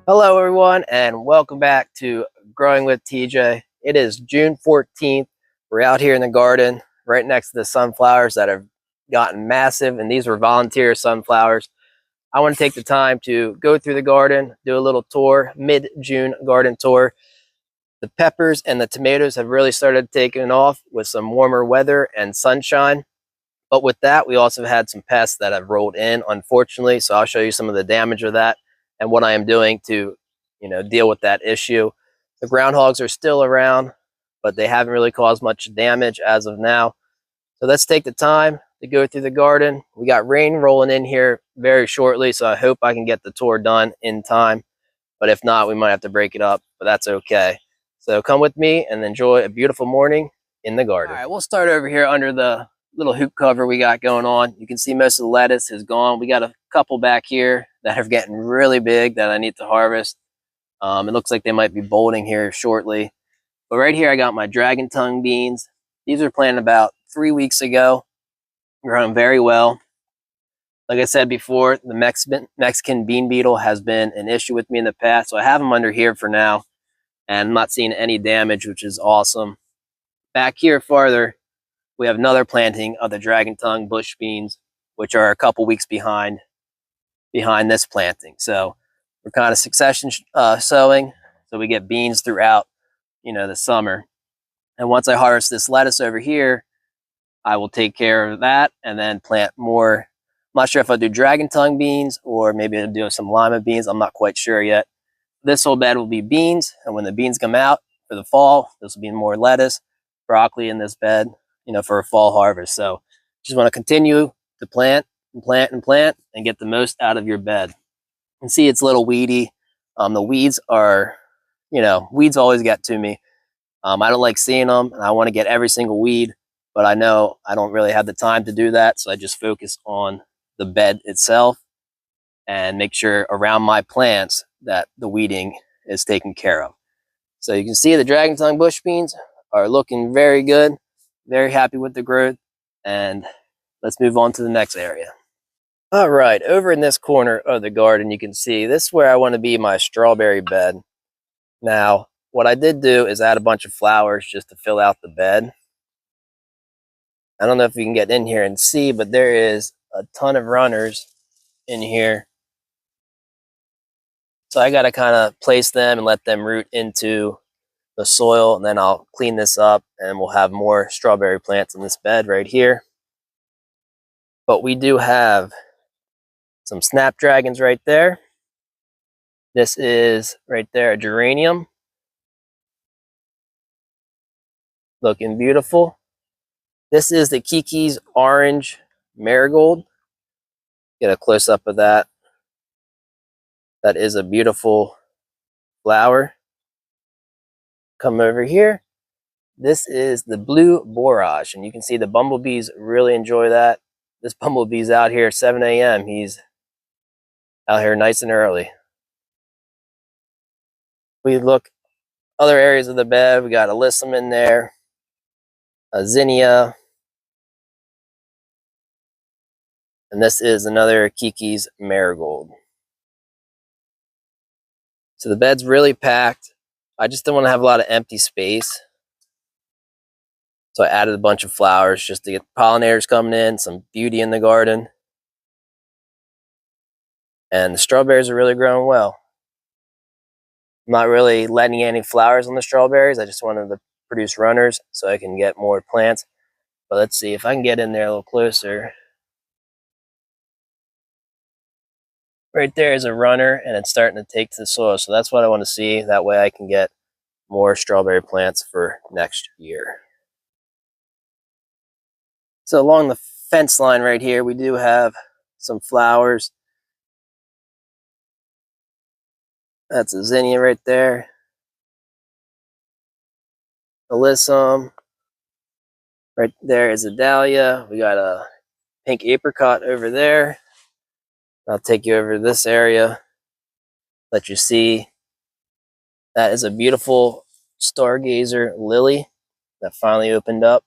Hello, everyone, and welcome back to Growing with TJ. It is June 14th. We're out here in the garden right next to the sunflowers that have gotten massive, and these were volunteer sunflowers. I want to take the time to go through the garden, do a little tour, mid-June garden tour. The peppers and the tomatoes have really started taking off with some warmer weather and sunshine. But with that, we also had some pests that have rolled in, unfortunately. So I'll show you some of the damage of that and what I am doing to, deal with that issue. The groundhogs are still around, but they haven't really caused much damage as of now. So let's take the time to go through the garden. We got rain rolling in here very shortly, so I hope I can get the tour done in time. But if not, we might have to break it up, but that's okay. So come with me and enjoy a beautiful morning in the garden. All right, we'll start over here under the little hoop cover we got going on. You can see most of the lettuce is gone. We got a couple back here that are getting really big that I need to harvest. It looks like they might be bolting here shortly. But right here I got my dragon tongue beans. These were planted about 3 weeks ago. Growing very well. Like I said before, the Mexican bean beetle has been an issue with me in the past, so I have them under here for now, and I'm not seeing any damage, which is awesome. Back here farther, we have another planting of the dragon tongue bush beans, which are a couple weeks behind this planting. So we're kind of succession sowing, so we get beans throughout, the summer. And once I harvest this lettuce over here, I will take care of that and then plant more. I'm not sure if I'll do dragon tongue beans or maybe I'll do some lima beans. I'm not quite sure yet. This whole bed will be beans, and when the beans come out for the fall, this will be more lettuce, broccoli in this bed, for a fall harvest. So just want to continue to plant and plant and plant and get the most out of your bed. You can see it's a little weedy. The weeds are, weeds always get to me. I don't like seeing them, and I want to get every single weed, but I know I don't really have the time to do that, so I just focus on the bed itself and make sure around my plants that the weeding is taken care of. So you can see the dragon tongue bush beans are looking very good. Very happy with the growth, and let's move on to the next area. All right, over in this corner of the garden, you can see this is where I want to be my strawberry bed. Now, what I did do is add a bunch of flowers just to fill out the bed. I don't know if you can get in here and see, but there is a ton of runners in here. So I got to kind of place them and let them root into the soil, and then I'll clean this up and we'll have more strawberry plants in this bed right here. But we do have some snapdragons right there. This is right there a geranium. Looking beautiful. This is the Kiki's orange marigold. Get a close up of that. That is a beautiful flower. Come over here. This is the blue borage, and you can see the bumblebees really enjoy that. This bumblebee's out here at 7 a.m. He's out here nice and early. We look other areas of the bed. We got alyssum in there, a zinnia, and this is another Kiki's marigold. So the bed's really packed. I just don't want to have a lot of empty space. So I added a bunch of flowers just to get pollinators coming in, some beauty in the garden. And the strawberries are really growing well. I'm not really letting any flowers on the strawberries. I just wanted to produce runners so I can get more plants. But let's see if I can get in there a little closer. Right there is a runner, and it's starting to take to the soil. So that's what I want to see. That way I can get more strawberry plants for next year. So along the fence line right here, we do have some flowers. That's a zinnia right there. Alyssum. Right there is a dahlia. We got a pink apricot over there. I'll take you over to this area, let you see. That is a beautiful stargazer lily that finally opened up.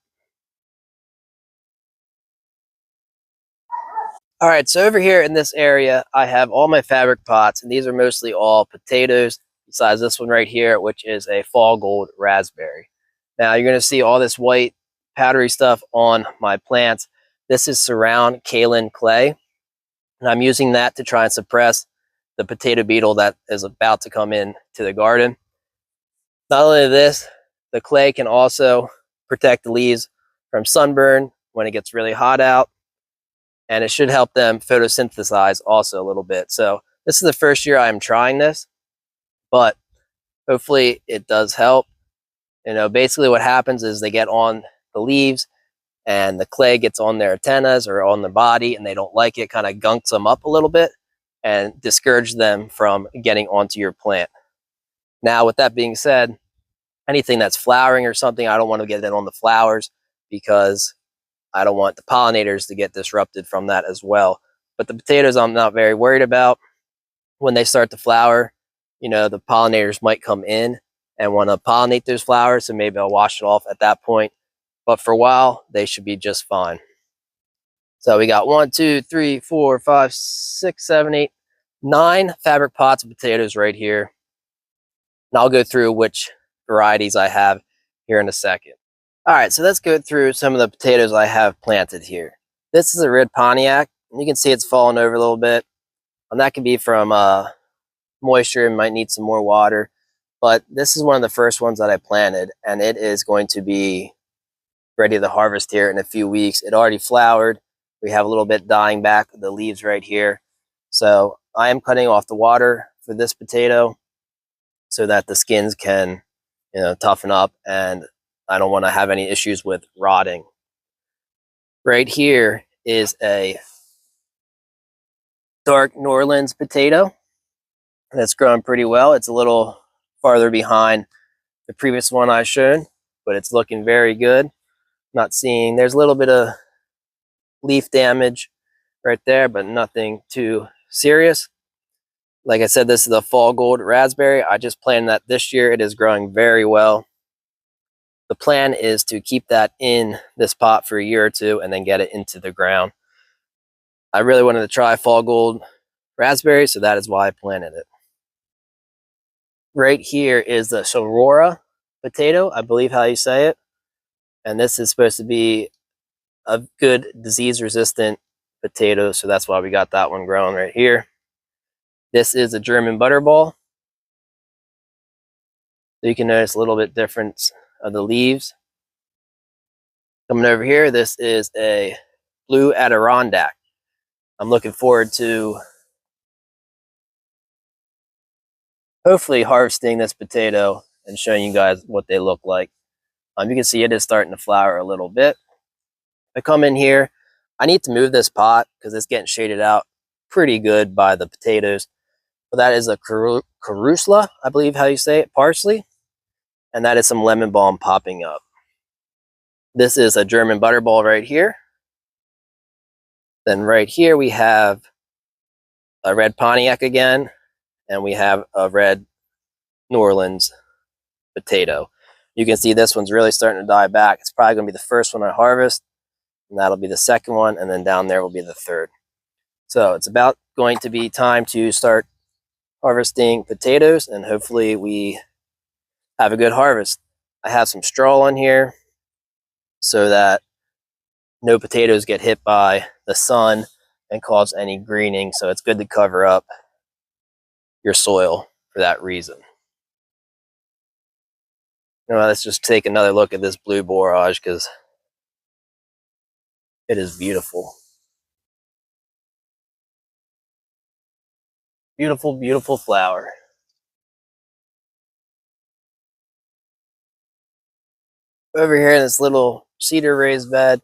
All right, so over here in this area, I have all my fabric pots, and these are mostly all potatoes, besides this one right here, which is a fall gold raspberry. Now, you're going to see all this white powdery stuff on my plants. This is surround kaolin clay, and I'm using that to try and suppress the potato beetle that is about to come in to the garden. Not only this, the clay can also protect the leaves from sunburn when it gets really hot out, and it should help them photosynthesize also a little bit. So this is the first year I'm trying this, but hopefully it does help. You know, basically what happens is they get on the leaves and the clay gets on their antennas or on their body and they don't like it, kind of gunks them up a little bit and discourage them from getting onto your plant. Now, with that being said, anything that's flowering or something, I don't want to get it on the flowers because I don't want the pollinators to get disrupted from that as well. But the potatoes I'm not very worried about. When they start to flower, you know, the pollinators might come in and want to pollinate those flowers, so maybe I'll wash it off at that point. But for a while, they should be just fine. So we got 1, 2, 3, 4, 5, 6, 7, 8, 9 fabric pots of potatoes right here. And I'll go through which varieties I have here in a second. All right, so let's go through some of the potatoes I have planted here. This is a red Pontiac, and you can see it's fallen over a little bit. And that can be from moisture and might need some more water. But this is one of the first ones that I planted, and it is going to be ready to harvest here in a few weeks. It already flowered. We have a little bit dying back, the leaves right here. So I am cutting off the water for this potato so that the skins can, you know, toughen up, and I don't want to have any issues with rotting. Right here is a dark New Orleans potato that's growing pretty well. It's a little farther behind the previous one I showed, but it's looking very good. Not seeing, there's a little bit of leaf damage right there, but nothing too serious. Like I said, this is a fall gold raspberry. I just planted that this year. It is growing very well. The plan is to keep that in this pot for a year or two and then get it into the ground. I really wanted to try fall gold raspberry, so that is why I planted it. Right here is the Sorora potato, I believe how you say it. And this is supposed to be a good disease-resistant potato, so that's why we got that one growing right here. This is a German butterball. So you can notice a little bit difference of the leaves. Coming over here, this is a blue Adirondack. I'm looking forward to hopefully harvesting this potato and showing you guys what they look like. You can see it is starting to flower a little bit. I come in here, I need to move this pot because it's getting shaded out pretty good by the potatoes. But that is a carusla, I believe how you say it, parsley. And that is some lemon balm popping up. This is a German butterball right here. Then right here we have a red Pontiac again, and we have a red New Orleans potato. You can see this one's really starting to die back. It's probably going to be the first one I harvest, and that'll be the second one, and then down there will be the third. So it's about going to be time to start harvesting potatoes, and hopefully we have a good harvest. I have some straw on here so that no potatoes get hit by the sun and cause any greening, so it's good to cover up your soil for that reason. Now let's just take another look at this blue borage because it is beautiful. Beautiful, beautiful flower. Over here in this little cedar raised bed,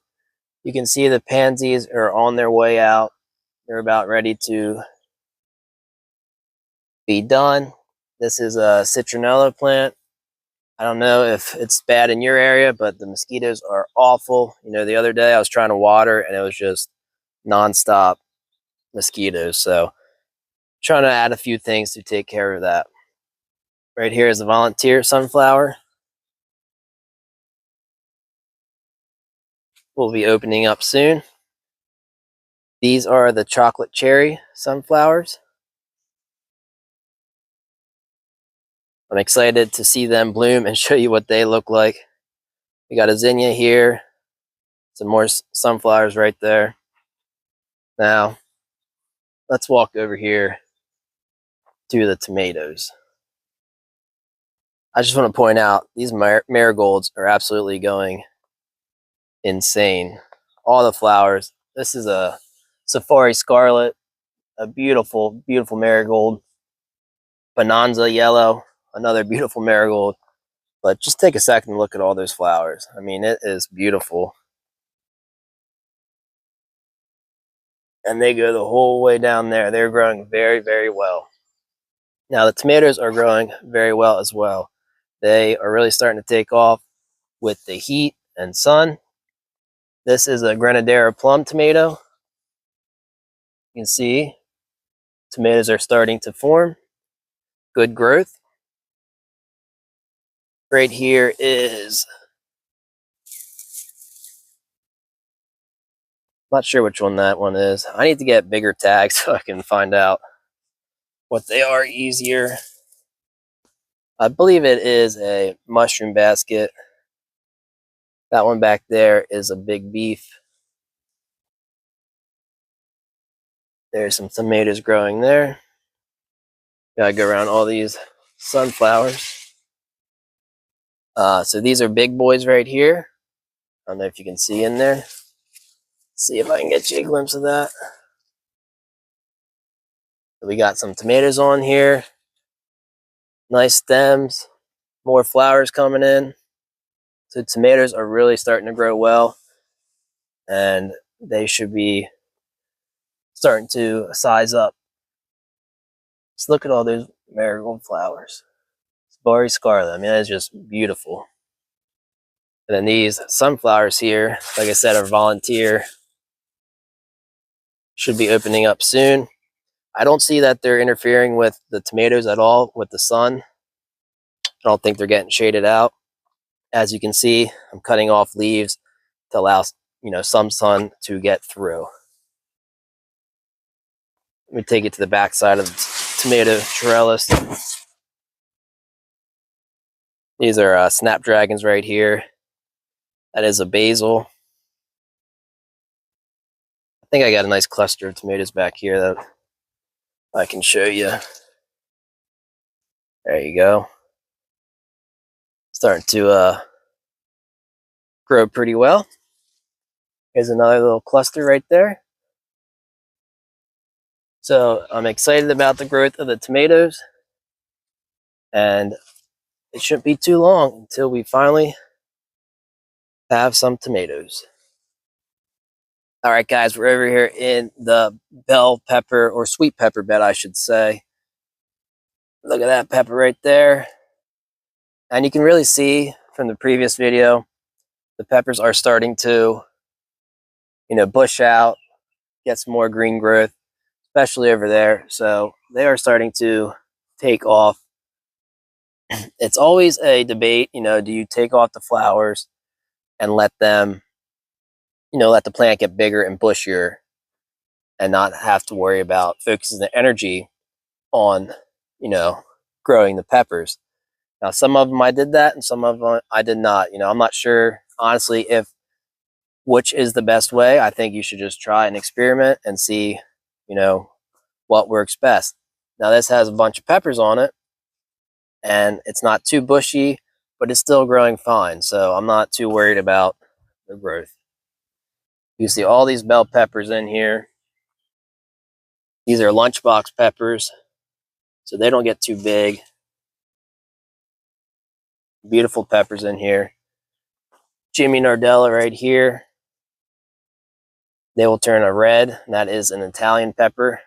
you can see the pansies are on their way out. They're about ready to be done. This is a citronella plant. I don't know if it's bad in your area, but the mosquitoes are awful. You know, the other day I was trying to water and it was just nonstop mosquitoes. So trying to add a few things to take care of that. Right here is a volunteer sunflower. We'll be opening up soon. These are the chocolate cherry sunflowers. I'm excited to see them bloom and show you what they look like. We got a zinnia here, some more sunflowers right there. Now, let's walk over here to the tomatoes. I just want to point out, these marigolds are absolutely going insane. All the flowers. This is a Safari Scarlet, a beautiful, beautiful marigold. Bonanza Yellow, another beautiful marigold. But just take a second and look at all those flowers. I mean, it is beautiful. And they go the whole way down there. They're growing very, very well. Now, the tomatoes are growing very well as well. They are really starting to take off with the heat and sun. This is a Grenadera plum tomato. You can see tomatoes are starting to form. Good growth. Right here is, not sure which one that one is. I need to get bigger tags so I can find out what they are easier. I believe it is a mushroom basket. That one back there is a big beef. There's some tomatoes growing there. Gotta go around all these sunflowers. So these are big boys right here. I don't know if you can see in there. See if I can get you a glimpse of that. So we got some tomatoes on here. Nice stems. More flowers coming in. So tomatoes are really starting to grow well. And they should be starting to size up. Just look at all those marigold flowers. Safari Scarlet. I mean, that's just beautiful. And then these sunflowers here, like I said, are volunteer. Should be opening up soon. I don't see that they're interfering with the tomatoes at all with the sun. I don't think they're getting shaded out. As you can see, I'm cutting off leaves to allow, some sun to get through. Let me take it to the back side of the tomato trellis. These are snapdragons right here. That is a basil. I think I got a nice cluster of tomatoes back here that I can show you. There you go. Starting to grow pretty well. Here's another little cluster right there. So I'm excited about the growth of the tomatoes. And it shouldn't be too long until we finally have some tomatoes. All right, guys, we're over here in the bell pepper, or sweet pepper bed, I should say. Look at that pepper right there. And you can really see from the previous video, the peppers are starting to, bush out, get some more green growth, especially over there. So they are starting to take off. It's always a debate, do you take off the flowers and let them, let the plant get bigger and bushier and not have to worry about focusing the energy on, growing the peppers. Now, some of them I did that and some of them I did not. I'm not sure, honestly, which is the best way. I think you should just try and experiment and see, what works best. Now, this has a bunch of peppers on it and it's not too bushy, but it's still growing fine. So I'm not too worried about the growth. You see all these bell peppers in here. These are lunchbox peppers, so they don't get too big. Beautiful peppers in here. Jimmy Nardella right here. They will turn a red, and that is an Italian pepper.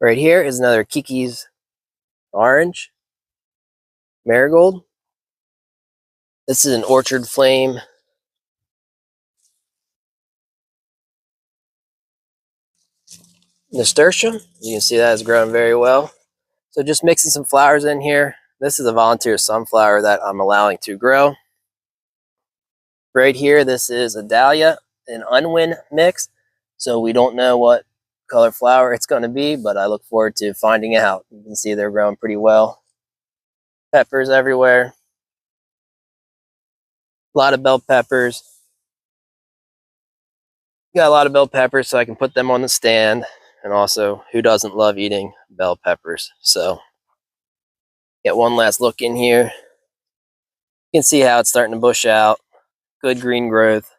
Right here is another Kiki's orange marigold. This is an orchard flame. Nasturtium. You can see that is growing very well. So just mixing some flowers in here. This is a volunteer sunflower that I'm allowing to grow. Right here, this is a dahlia, an unwin mix. So we don't know what color flower it's going to be, but I look forward to finding out. You can see they're growing pretty well. Peppers everywhere. A lot of bell peppers. Got a lot of bell peppers, so I can put them on the stand. And also, who doesn't love eating bell peppers? So, get one last look in here. You can see how it's starting to bush out. Good green growth.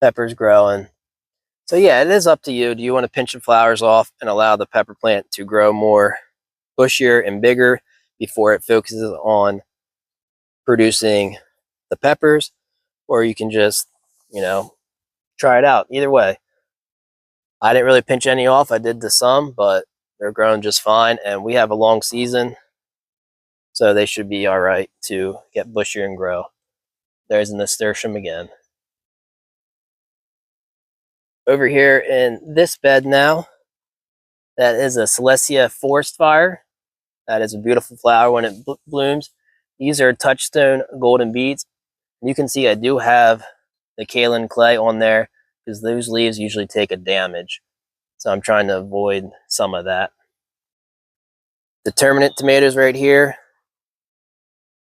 Peppers growing. So yeah, it is up to you. Do you want to pinch the flowers off and allow the pepper plant to grow more bushier and bigger before it focuses on producing the peppers? Or you can just, try it out. Either way. I didn't really pinch any off. I did to some, but they're growing just fine. And we have a long season, so they should be all right to get bushier and grow. There's an nasturtium again. Over here in this bed now, that is a Celestia forest fire. That is a beautiful flower when it blooms. These are touchstone golden beets. You can see I do have the kaolin clay on there because those leaves usually take a damage. So I'm trying to avoid some of that. Determinate tomatoes right here.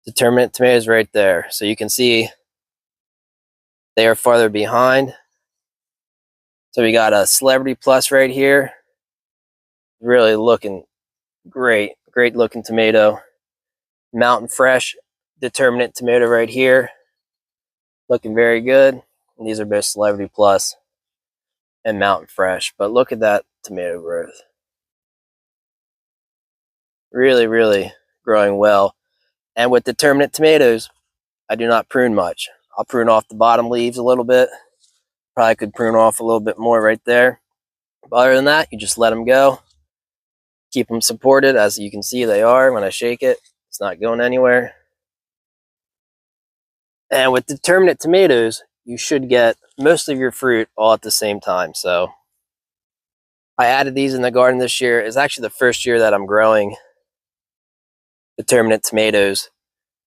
Determinate tomatoes right there. So you can see they are farther behind. So we got a Celebrity Plus right here. Really looking great. Great looking tomato. Mountain Fresh Determinate tomato right here. Looking very good. And these are both Celebrity Plus and Mountain Fresh. But look at that tomato growth. Really, really growing well. And with Determinate tomatoes, I do not prune much. I'll prune off the bottom leaves a little bit. Probably could prune off a little bit more right there. But other than that, you just let them go. Keep them supported. As you can see, they are. When I shake it, it's not going anywhere. And with Determinate tomatoes, you should get most of your fruit all at the same time. So I added these in the garden this year. It's actually the first year that I'm growing Determinate tomatoes,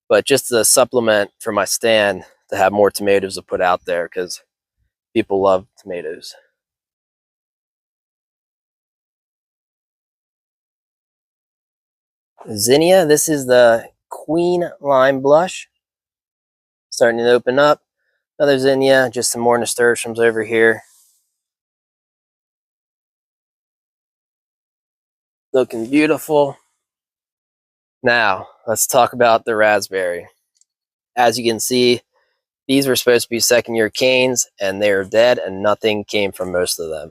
but just a supplement for my stand to have more tomatoes to put out there because people love tomatoes. Zinnia, this is the Queen Lime Blush. Starting to open up. Another zinnia, just some more nasturtiums over here. Looking beautiful. Now, let's talk about the raspberry. As you can see, these were supposed to be second-year canes, and they are dead, and nothing came from most of them.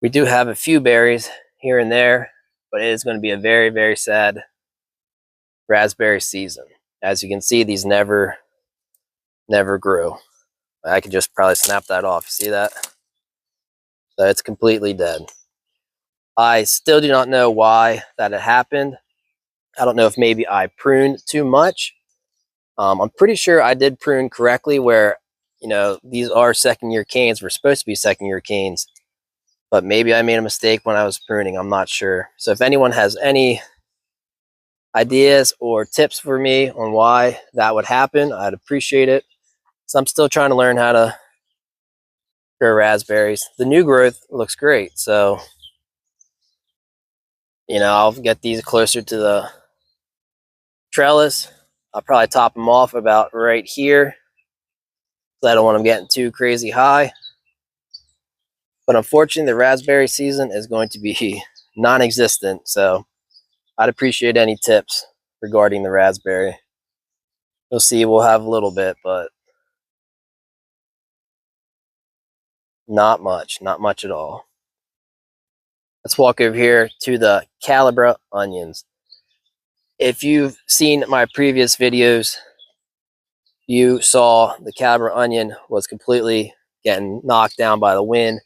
We do have a few berries here and there, but it is going to be a very, very sad raspberry season. As you can see, these never grew. I could just probably snap that off. See that? So it's completely dead. I still do not know why that had happened. I don't know if maybe I pruned too much. I'm pretty sure I did prune correctly where, these are second-year canes. We're supposed to be second-year canes. But maybe I made a mistake when I was pruning. I'm not sure. So if anyone has any ideas or tips for me on why that would happen, I'd appreciate it. So I'm still trying to learn how to grow raspberries. The new growth looks great. So, I'll get these closer to the trellis. I'll probably top them off about right here. I don't want them getting too crazy high. But unfortunately, the raspberry season is going to be non-existent. So I'd appreciate any tips regarding the raspberry. You'll see we'll have a little bit, but not much at all. Let's walk over here to the Calibra onions. If you've seen my previous videos, you saw the Calibra onion was completely getting knocked down by the wind,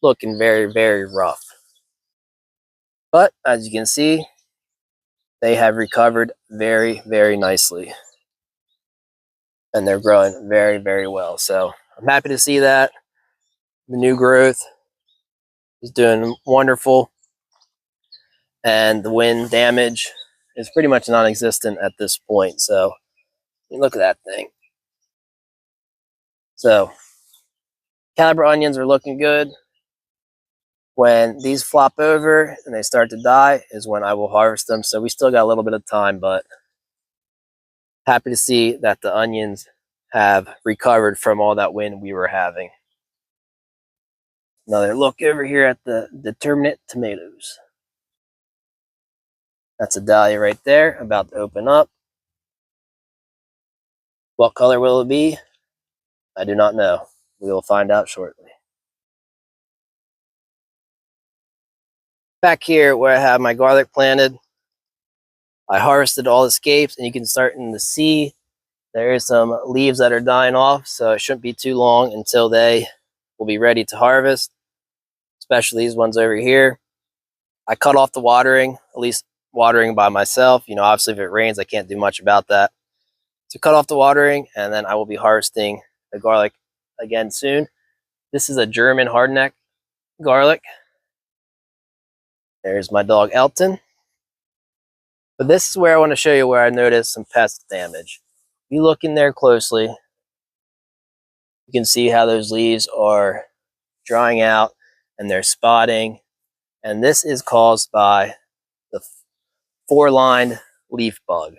looking very, very rough. But as you can see, they have recovered very, very nicely. And they're growing very, very well. So I'm happy to see that. The new growth is doing wonderful. And the wind damage is pretty much non-existent at this point. So look at that thing. So caliber onions are looking good. When these flop over and they start to die is when I will harvest them. So we still got a little bit of time, but happy to see that the onions have recovered from all that wind we were having. Another look over here at the Determinate tomatoes. That's a dahlia right there, about to open up. What color will it be? I do not know. We will find out shortly. Back here where I have my garlic planted, I harvested all the scapes, and you can start to see there is some leaves that are dying off, so it shouldn't be too long until they will be ready to harvest, especially these ones over here. I cut off the watering, at least watering by myself. You know, obviously if it rains, I can't do much about that. So cut off the watering, and then I will be harvesting the garlic again soon. This is a German hardneck garlic. There's my dog Elton. But this is where I want to show you where I noticed some pest damage. If you look in there closely, you can see how those leaves are drying out and they're spotting. And this is caused by the four-lined leaf bug.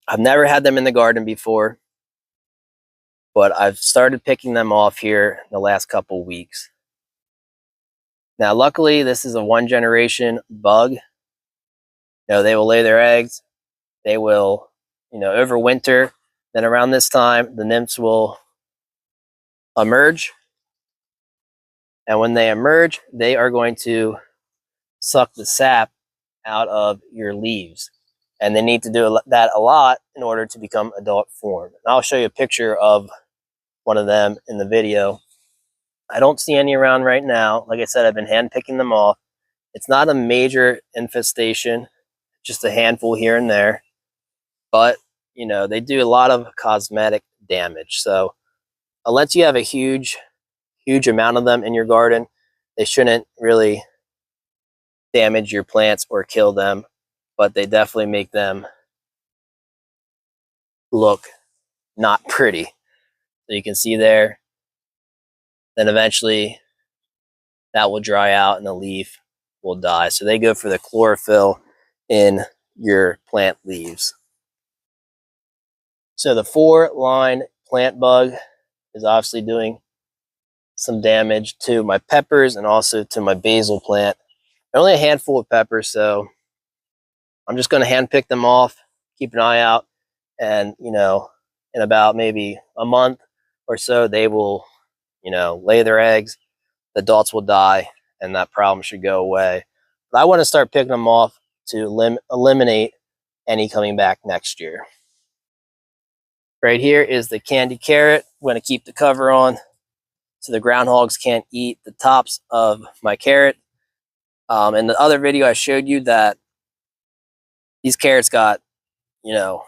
I've never had them in the garden before, but I've started picking them off here in the last couple weeks. Now, luckily, this is a one-generation bug. You know, they will lay their eggs. They will, overwinter. Then around this time, the nymphs will emerge. And when they emerge, they are going to suck the sap out of your leaves. And they need to do that a lot in order to become adult form. And I'll show you a picture of one of them in the video. I don't see any around right now. Like I said, I've been hand picking them off. It's not a major infestation, just a handful here and there. But, they do a lot of cosmetic damage. So unless you have a huge amount of them in your garden, they shouldn't really damage your plants or kill them, but they definitely make them look not pretty. So you can see there, then eventually that will dry out and the leaf will die. So they go for the chlorophyll in your plant leaves. So the four-line plant bug is obviously doing some damage to my peppers and also to my basil plant. Only a handful of peppers, so I'm just going to hand pick them off, keep an eye out, and, in about maybe a month or so, they will, lay their eggs, the adults will die, and that problem should go away. But I want to start picking them off to eliminate any coming back next year. Right here is the candy carrot. I'm going to keep the cover on so the groundhogs can't eat the tops of my carrot. In the other video, I showed you that these carrots got, groundhogs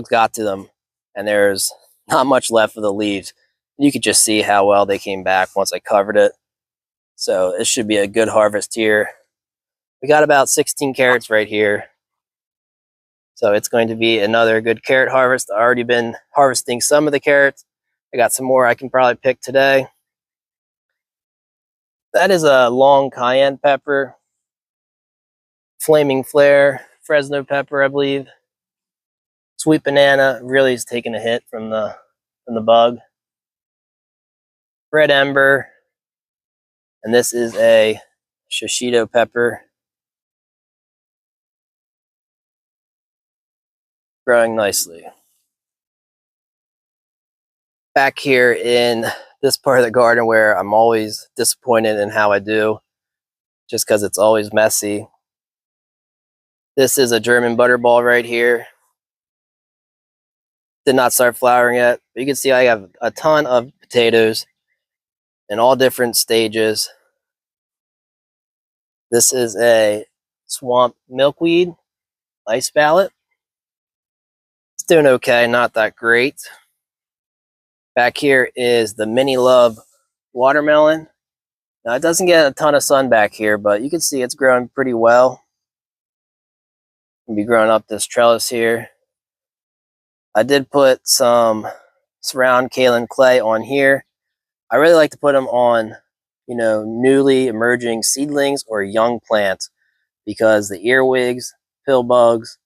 got to them, and there's not much left of the leaves. You could just see how well they came back once I covered it. So it should be a good harvest here. We got about 16 carrots right here. So it's going to be another good carrot harvest. I've already been harvesting some of the carrots. I got some more I can probably pick today. That is a long cayenne pepper, flaming flare, Fresno pepper, I believe. Sweet banana really is taking a hit from the bug. Red ember, and this is a shishito pepper. Growing nicely. Back here in this part of the garden where I'm always disappointed in how I do, just because it's always messy. This is a German butterball right here. Did not start flowering yet, but you can see I have a ton of potatoes in all different stages. This is a swamp milkweed, ice ballot. It's doing okay, not that great. Back here is the Mini Love watermelon. Now it doesn't get a ton of sun back here, but you can see it's growing pretty well. Gonna be growing up this trellis here. I did put some surround kaolin clay on here. I really like to put them on, newly emerging seedlings or young plants because the earwigs, pill bugs,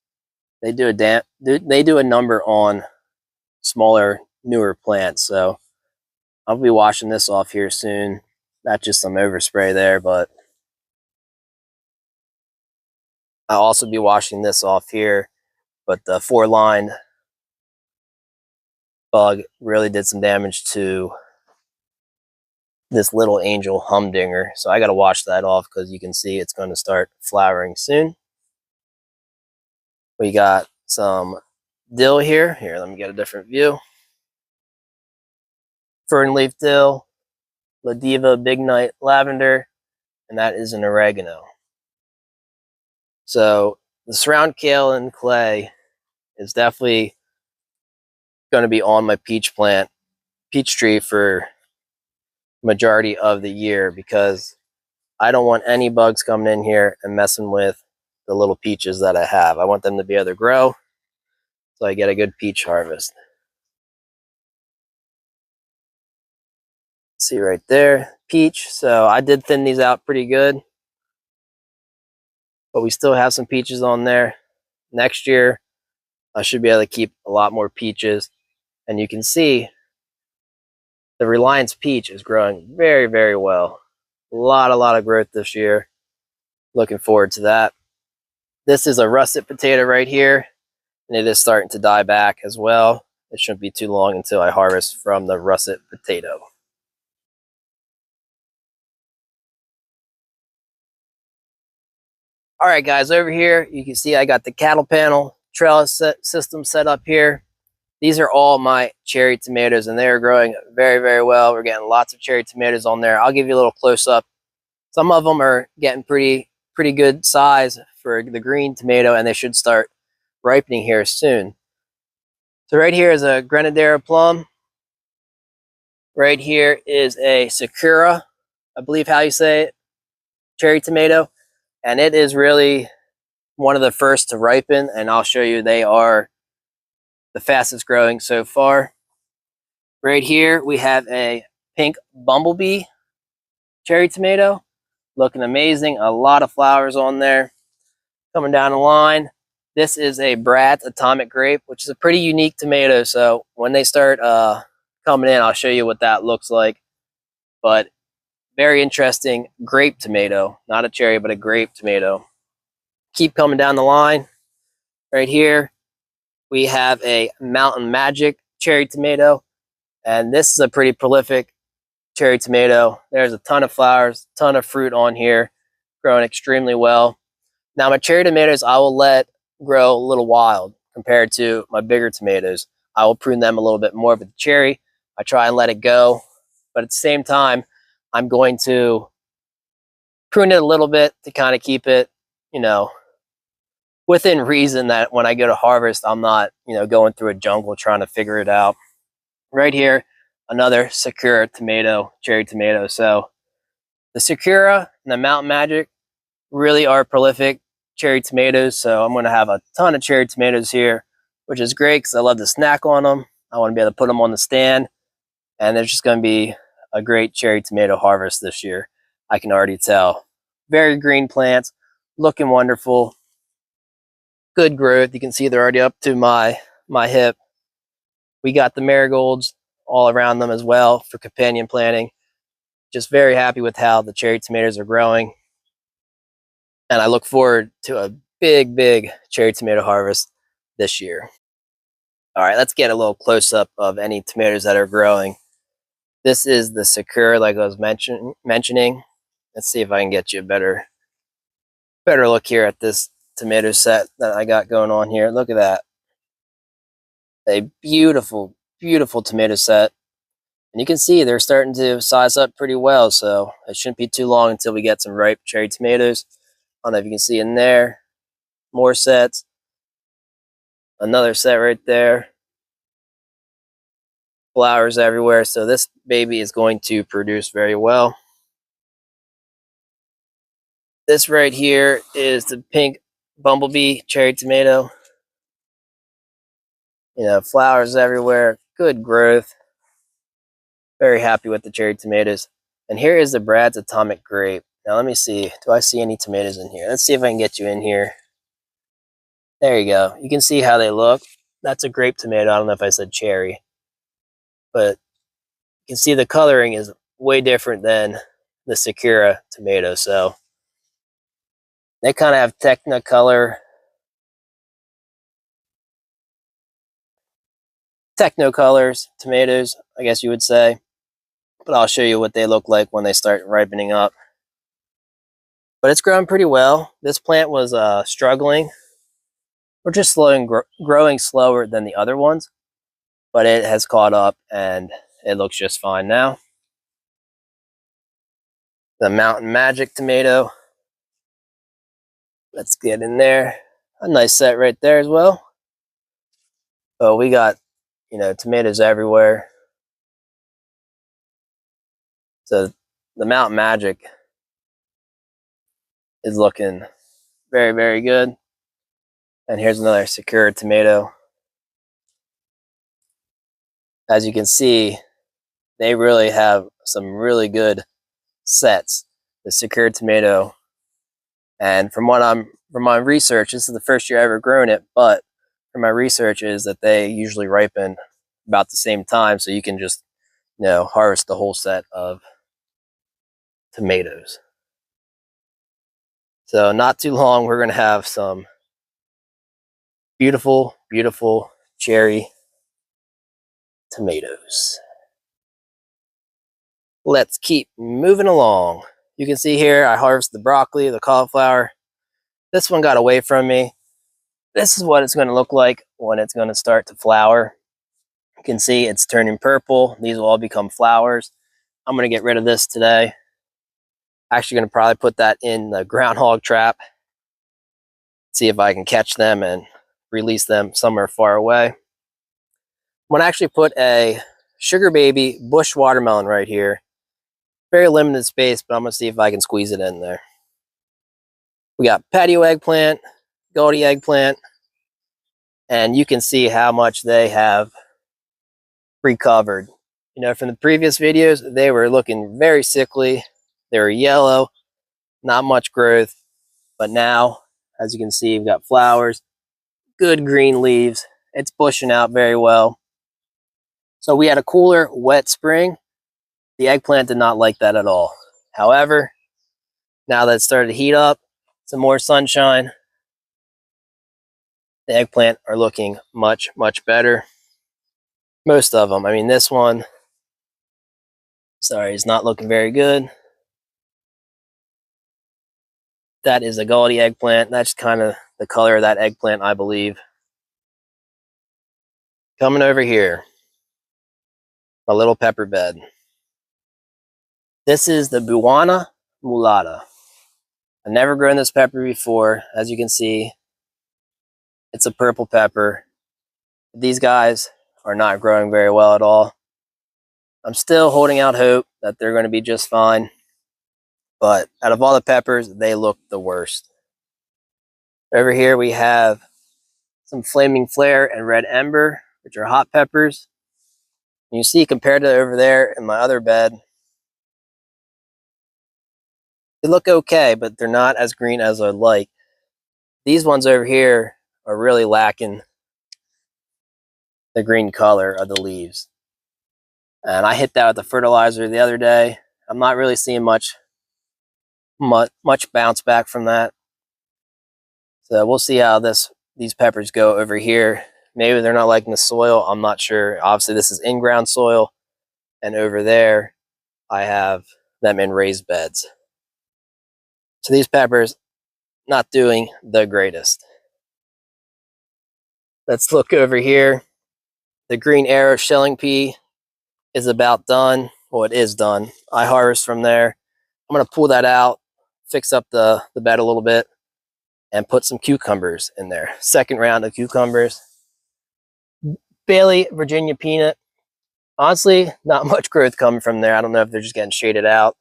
they do a number on smaller, newer plants. So I'll be washing this off here soon. Not just some overspray there, but I'll also be washing this off here. But the 4-line bug really did some damage to this little angel humdinger. So I got to wash that off because you can see it's going to start flowering soon. We got some dill here. Here, let me get a different view. Fern leaf dill, La Diva Big Night lavender, and that is an oregano. So the surround kaolin clay is definitely going to be on my peach tree for majority of the year because I don't want any bugs coming in here and messing with the little peaches that I have. I want them to be able to grow so I get a good peach harvest. See right there, peach. So I did thin these out pretty good, but we still have some peaches on there. Next year, I should be able to keep a lot more peaches. And you can see the Reliance peach is growing very, very well. A lot of growth this year. Looking forward to that. This is a russet potato right here, and it is starting to die back as well. It shouldn't be too long until I harvest from the russet potato. All right, guys, over here, you can see I got the cattle panel trellis system set up here. These are all my cherry tomatoes, and they are growing very, very well. We're getting lots of cherry tomatoes on there. I'll give you a little close-up. Some of them are getting pretty good size for the green tomato, and they should start ripening here soon. So right here is a Grenadera plum. Right here is a Sakura, I believe how you say it, cherry tomato. And it is really one of the first to ripen, and I'll show you they are the fastest growing so far. Right here we have a pink bumblebee cherry tomato, looking amazing. A lot of flowers on there. Coming down the line, this is a Brad's Atomic Grape, which is a pretty unique tomato. So when they start coming in, I'll show you what that looks like. But very interesting grape tomato, not a cherry, but a grape tomato. Keep coming down the line. Right here, we have a Mountain Magic cherry tomato, and this is a pretty prolific cherry tomato. There's a ton of flowers, ton of fruit on here, growing extremely well. Now my cherry tomatoes, I will let grow a little wild compared to my bigger tomatoes. I will prune them a little bit more, but the cherry, I try and let it go. But at the same time, I'm going to prune it a little bit to kind of keep it, within reason, that when I go to harvest, I'm not, going through a jungle trying to figure it out. Right here, another Sakura tomato, cherry tomato. So the Sakura and the Mountain Magic really are prolific cherry tomatoes. So I'm going to have a ton of cherry tomatoes here, which is great because I love to snack on them. I want to be able to put them on the stand, and there's just going to be a great cherry tomato harvest this year. I can already tell. Very green plants, looking wonderful. Good growth. You can see they're already up to my hip. We got the marigolds all around them as well for companion planting. Just very happy with how the cherry tomatoes are growing. And I look forward to a big cherry tomato harvest this year. All right, let's get a little close-up of any tomatoes that are growing. This is the Sakura, like I was mentioning. Let's see if I can get you a better look here at this tomato set that I got going on here. Look at that. A beautiful tomato set. And you can see they're starting to size up pretty well, so it shouldn't be too long until we get some ripe cherry tomatoes. I don't know if you can see in there. More sets. Another set right there. Flowers everywhere, so this baby is going to produce very well. This right here is the pink bumblebee cherry tomato. You know, flowers everywhere, good growth. Very happy with the cherry tomatoes. And here is the Brad's Atomic Grape. Now let me see, do I see any tomatoes in here? Let's see if I can get you in here. There you go. You can see how they look. That's a grape tomato. I don't know if I said cherry. But you can see the coloring is way different than the Sakura tomato. So they kind of have technicolors tomatoes, I guess you would say. But I'll show you what they look like when they start ripening up. But it's growing pretty well. This plant was struggling. We're just growing slower than the other ones, but it has caught up and it looks just fine now. The Mountain Magic tomato. Let's get in there. A nice set right there as well. Oh, we got, you know, tomatoes everywhere. So the Mountain Magic is looking very, very good. And here's another Sakura tomato. As you can see, they really have some really good sets. The Sakura tomato. And from my research, this is the first year I ever grown it, but from my research is that they usually ripen about the same time, so you can just, you know, harvest the whole set of tomatoes. So not too long, we're gonna have some beautiful, beautiful cherry tomatoes. Let's keep moving along. You can see here, I harvested the broccoli, the cauliflower. This one got away from me. This is what it's gonna look like when it's gonna start to flower. You can see it's turning purple. These will all become flowers. I'm gonna get rid of this today. Actually gonna probably put that in the groundhog trap. See if I can catch them and release them somewhere far away. I'm gonna actually put a sugar baby bush watermelon right here. Very limited space, but I'm gonna see if I can squeeze it in there. We got patio eggplant, Goldie eggplant, and you can see how much they have recovered. You know, from the previous videos, they were looking very sickly. They were yellow, not much growth, but now, as you can see, we've got flowers, good green leaves. It's bushing out very well. So we had a cooler, wet spring. The eggplant did not like that at all. However, now that it's started to heat up, some more sunshine, the eggplant are looking much, much better. Most of them. I mean, this one, sorry, is not looking very good. That is a Goldie eggplant. That's kind of the color of that eggplant, I believe. Coming over here, a little pepper bed. This is the Buona Mulata. I've never grown this pepper before. As you can see, it's a purple pepper. These guys are not growing very well at all. I'm still holding out hope that they're going to be just fine. But out of all the peppers, they look the worst. Over here we have some Flaming Flare and Red Ember, which are hot peppers. You see, compared to over there in my other bed, they look okay, but they're not as green as I'd like. These ones over here are really lacking the green color of the leaves. And I hit that with the fertilizer the other day. I'm not really seeing much bounce back from that. So we'll see how these peppers go over here. Maybe they're not liking the soil. I'm not sure. Obviously, this is in-ground soil. And over there, I have them in raised beds. So these peppers, not doing the greatest. Let's look over here. The green arrow shelling pea is about done. Well, it is done. I harvest from there. I'm going to pull that out, fix up the bed a little bit, and put some cucumbers in there. Second round of cucumbers. Bailey Virginia peanut. Honestly, not much growth coming from there. I don't know if they're just getting shaded out.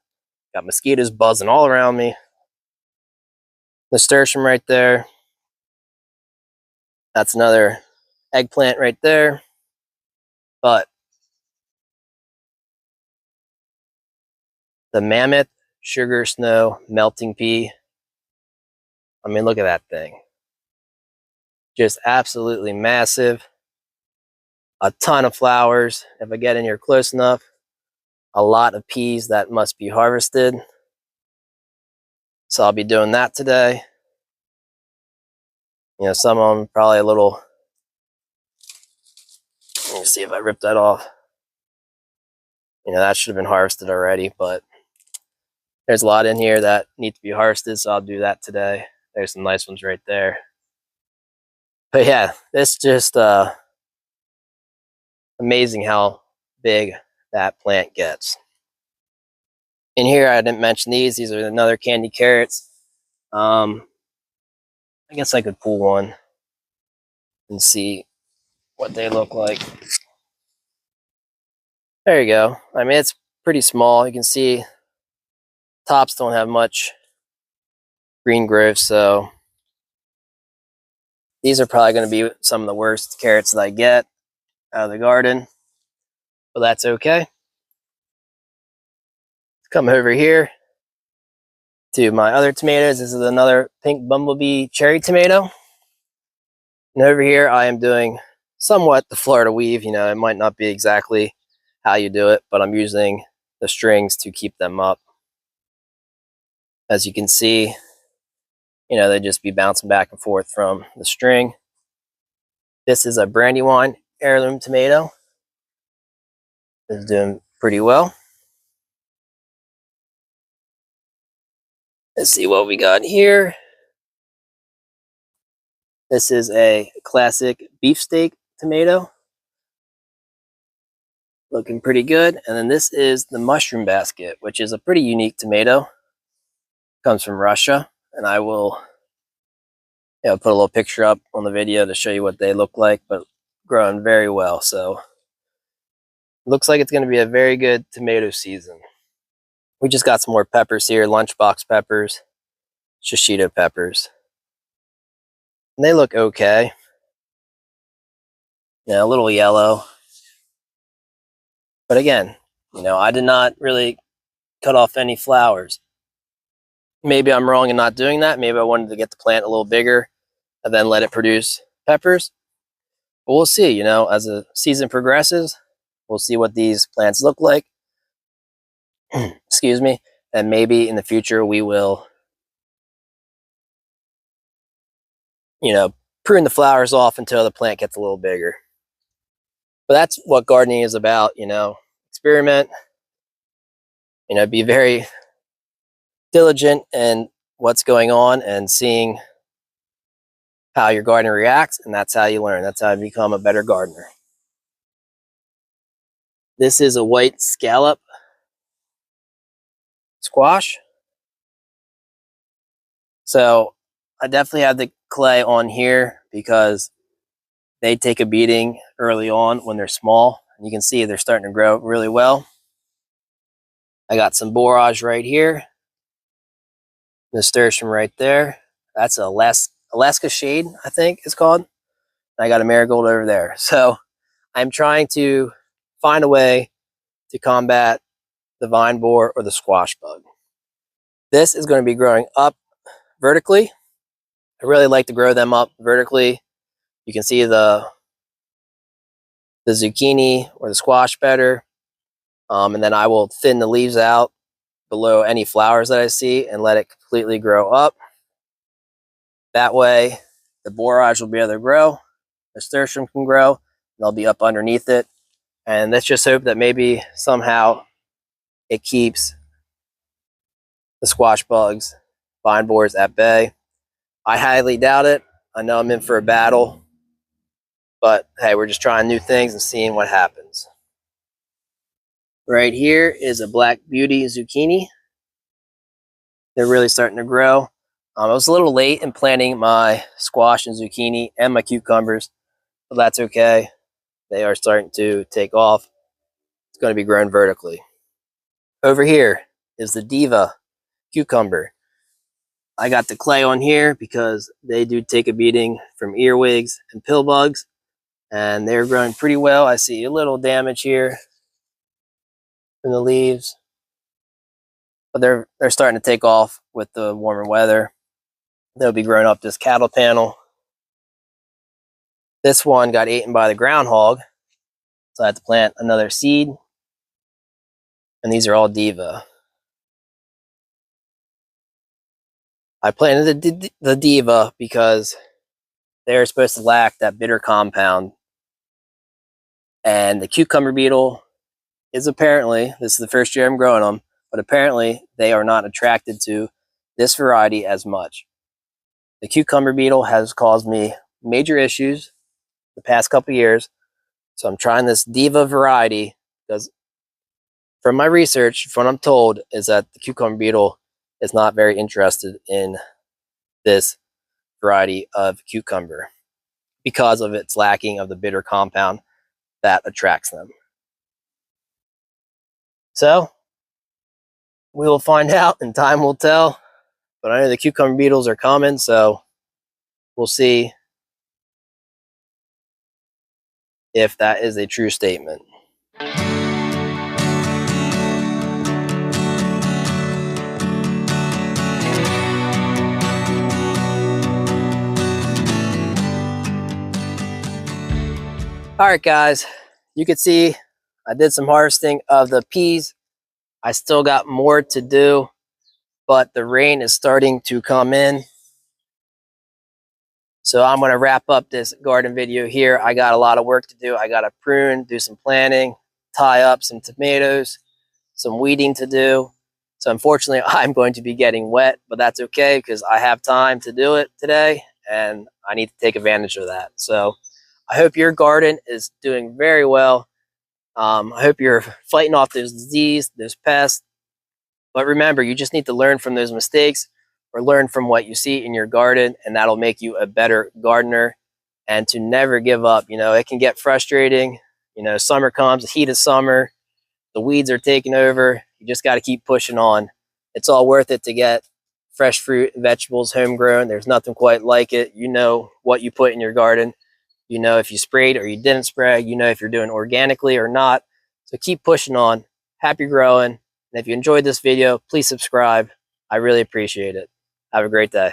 Got mosquitoes buzzing all around me. Nasturtium right there. That's another eggplant right there. But the mammoth sugar snow melting pea, I mean, look at that thing. Just absolutely massive. A ton of flowers. If I get in here close enough, a lot of peas that must be harvested. So I'll be doing that today. You know, some of them probably a little, let me see if I ripped that off. You know, that should have been harvested already, but there's a lot in here that need to be harvested, so I'll do that today. There's some nice ones right there. But yeah, it's just amazing how big that plant gets. In here, I didn't mention these. These are another candy carrots. I guess I could pull one and see what they look like. There you go. I mean, it's pretty small. You can see tops don't have much green growth, so these are probably going to be some of the worst carrots that I get out of the garden, but that's okay. Come over here to my other tomatoes. This is another pink bumblebee cherry tomato. And over here, I am doing somewhat the Florida weave. You know, it might not be exactly how you do it, but I'm using the strings to keep them up. As you can see, you know, they just be bouncing back and forth from the string. This is a Brandywine heirloom tomato. It's doing pretty well. Let's see what we got here. This is a classic beefsteak tomato. Looking pretty good. And then this is the mushroom basket, which is a pretty unique tomato. Comes from Russia. And I will, you know, put a little picture up on the video to show you what they look like, but growing very well. So looks like it's going to be a very good tomato season. We just got some more peppers here, lunchbox peppers, shishito peppers. And they look okay. Yeah, a little yellow. But again, you know, I did not really cut off any flowers. Maybe I'm wrong in not doing that. Maybe I wanted to get the plant a little bigger and then let it produce peppers. But we'll see, you know, as the season progresses, we'll see what these plants look like. Excuse me. And maybe in the future we will, you know, prune the flowers off until the plant gets a little bigger. But that's what gardening is about, you know, experiment, you know, be very diligent in what's going on and seeing how your garden reacts, and that's how you learn. That's how you become a better gardener. This is a white scallop squash. So I definitely have the clay on here because they take a beating early on when they're small. You can see they're starting to grow really well. I got some borage right here. Nasturtium right there. That's a Alaska shade, I think it's called. I got a marigold over there. So I'm trying to find a way to combat the vine borer or the squash bug. This is going to be growing up vertically. I really like to grow them up vertically. You can see the zucchini or the squash better. And then I will thin the leaves out below any flowers that I see and let it completely grow up. That way, the borage will be able to grow, the nasturtium can grow, and they'll be up underneath it. And let's just hope that maybe somehow it keeps the squash bugs, vine borers at bay. I highly doubt it. I know I'm in for a battle, but hey, we're just trying new things and seeing what happens. Right here is a Black Beauty zucchini. They're really starting to grow. I was a little late in planting my squash and zucchini and my cucumbers, but that's okay. They are starting to take off. It's going to be grown vertically. Over here is the Diva cucumber. I got the clay on here because they do take a beating from earwigs and pill bugs, and they're growing pretty well. I see a little damage here from the leaves, but they're starting to take off with the warmer weather. They'll be growing up this cattle panel. This one got eaten by the groundhog, so I had to plant another seed, and these are all Diva. I planted the Diva because they're supposed to lack that bitter compound, and the cucumber beetle is apparently, this is the first year I'm growing them, but apparently they are not attracted to this variety as much. The cucumber beetle has caused me major issues the past couple years, so I'm trying this Diva variety because from my research, from what I'm told, is that the cucumber beetle is not very interested in this variety of cucumber because of its lacking of the bitter compound that attracts them. So we will find out and time will tell, but I know the cucumber beetles are coming, so we'll see if that is a true statement. All right, guys, you can see I did some harvesting of the peas. I still got more to do, but the rain is starting to come in. So I'm going to wrap up this garden video here. I got a lot of work to do. I got to prune, do some planting, tie up some tomatoes, some weeding to do. So unfortunately, I'm going to be getting wet, but that's okay because I have time to do it today and I need to take advantage of that. So I hope your garden is doing very well. I hope you're fighting off those disease, those pests. But remember, you just need to learn from those mistakes or learn from what you see in your garden, and that'll make you a better gardener. And to never give up. You know, it can get frustrating. You know, summer comes, the heat of summer, the weeds are taking over. You just got to keep pushing on. It's all worth it to get fresh fruit and vegetables homegrown. There's nothing quite like it. You know what you put in your garden. You know if you sprayed or you didn't spray. You know if you're doing organically or not. So keep pushing on. Happy growing. And if you enjoyed this video, please subscribe. I really appreciate it. Have a great day.